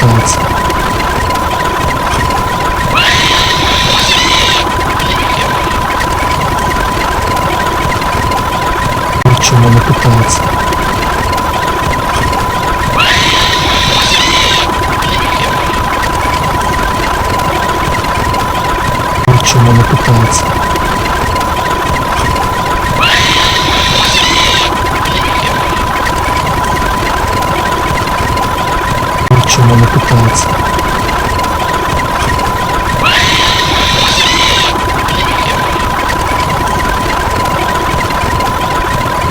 пытаться. Причем она пытается. Причем она пытается. Причем она пытается.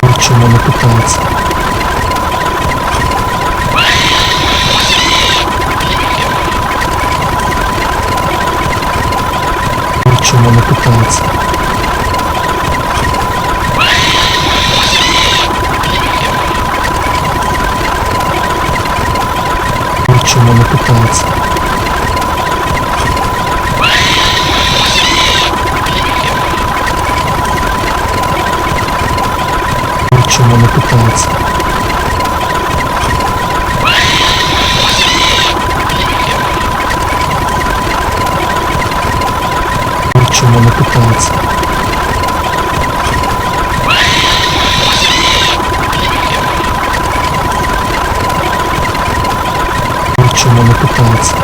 Причем она пытается. Причем она пытается. Причем она пытается. Причем она пытается. Причем она пытается. Причем она пытается.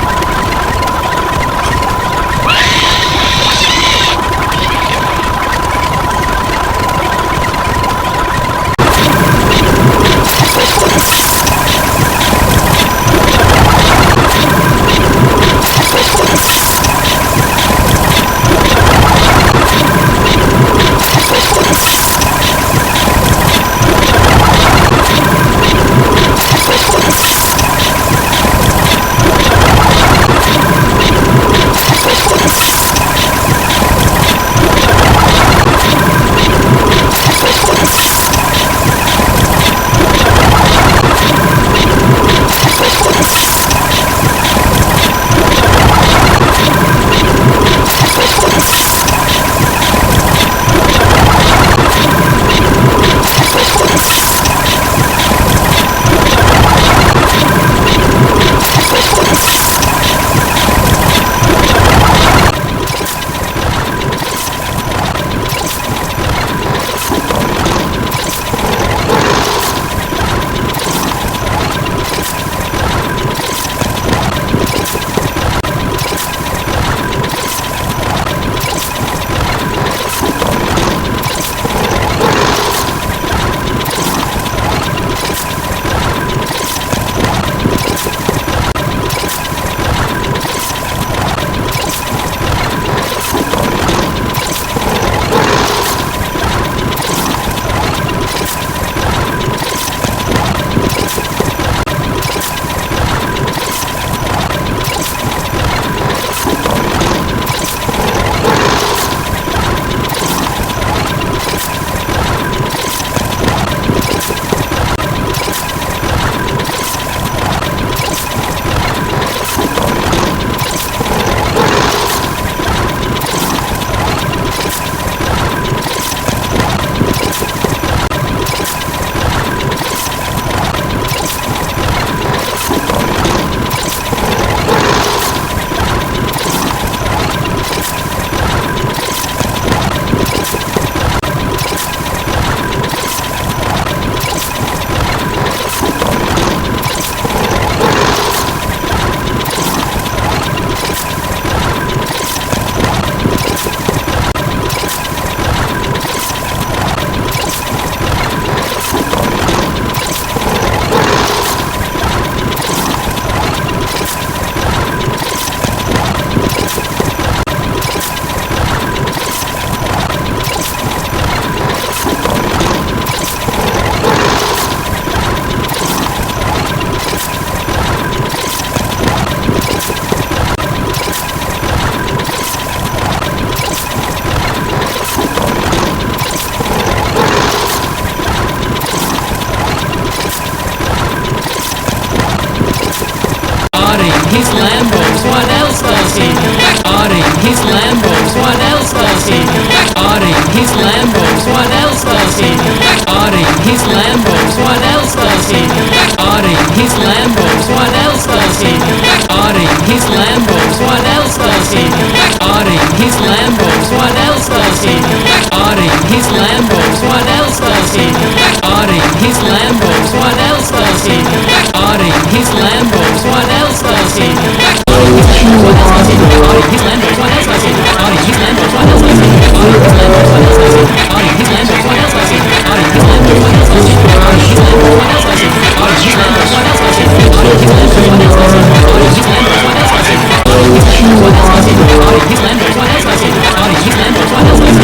his Lambos, what else does he do? Starting his Lambos, what else does he do? Starting his Lambos, what else does he do? Starting his Lambos, what else does he do? Starting his Lambos, what else else does he need? Audi, his Lambos, what else does he need? Audi, his Lambos, what else does he need? Audi, his Lambos, what else does he need? Audi, his Lambos, what else does he need? Audi, his Lambos, what else does he need? What else does he need? Audi, his Lambos, what else does he need? Audi, his Lambos, what else does he need? Audi, his Lambos, what else does he need? Audi, his Lambos, what else does he need? Audi, his Lambos, what else does he need? Audi, his Lambos, what else does he need? Audi, his Lambos, what else does he need? Audi, his Lambos, what else does he need? Audi, his Lambos, what else does he need? What else does he need? Audi, his Lambos, what else does he need? Audi, his Lambos, what else does he need? Audi, his Lambos, what else does he need? Audi, his Lambos, what else does he need? Audi, his Lambos, what else does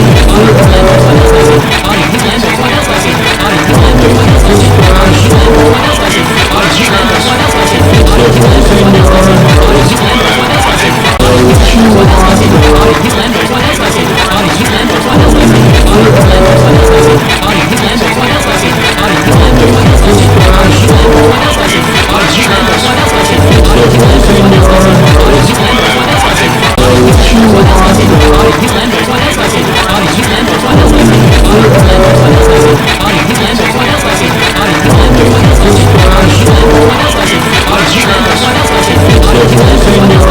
he need? Audi, his Lambos, what else does he need? Audi, his Lambos, what else does he need? Audi, his Lambos, what else does he need? Audi, his Lambos, what else does he need? What else does he need? Audi, his Lambos, what else does he need? Audi, his Lambos, what else does he need? Audi, his Lambos, what else does he need? Audi, his Lambos, what else does he need? Audi, his Lambos, what else does he need? Audi, his Lambos, what else does he need? Audi, his Lambos, what else does he need? Audi, his Lambos, what else does he need? Audi, his Lambos, what else does he need? What else does he need? Audi, his Lambos, what else does he need? Audi, his Lambos, what else does he need? Audi, his Lambos, what else does he need? Audi, his Lambos, what else does he need? Audi, his Lambos, what else does he need? Audi, his Lambos, what else does he need? Audi, his Lambos, what else does he need? Audi, his Lambos, what else does he need? Audi, his Lambos, what else does he need? What else does he need?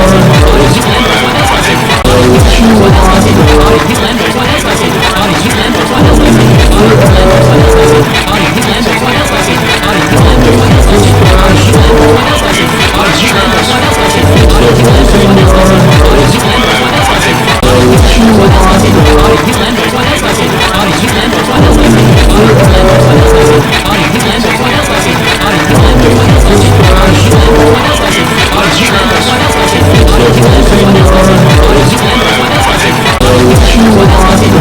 Audi, his Lambos, what else does he need? Audi, his Lambos, what else does he need? Audi, his Lambos, what else does he need? Audi, his Lambos, what else does he need? Audi, his Lambos, what else does he need? Audi, his Lambos, what else does he need? Audi, his Lambos, what else does he need? Audi, his Lambos, what else does he need? Audi, his Lambos, what else does he need? What else does he need? Audi, his Lambos, what else does he need? Audi, his Lambos, what else does he need? Audi, his Lambos, what else does he need? Audi, his Lambos, what else does he need? Audi, his Lambos, what else does he need? Audi, his Lambos, what else does he need? Audi, his Lambos, what else does he need? Audi, his Lambos, what else does he need? Audi, his Lambos, what else does he need? What else does he need?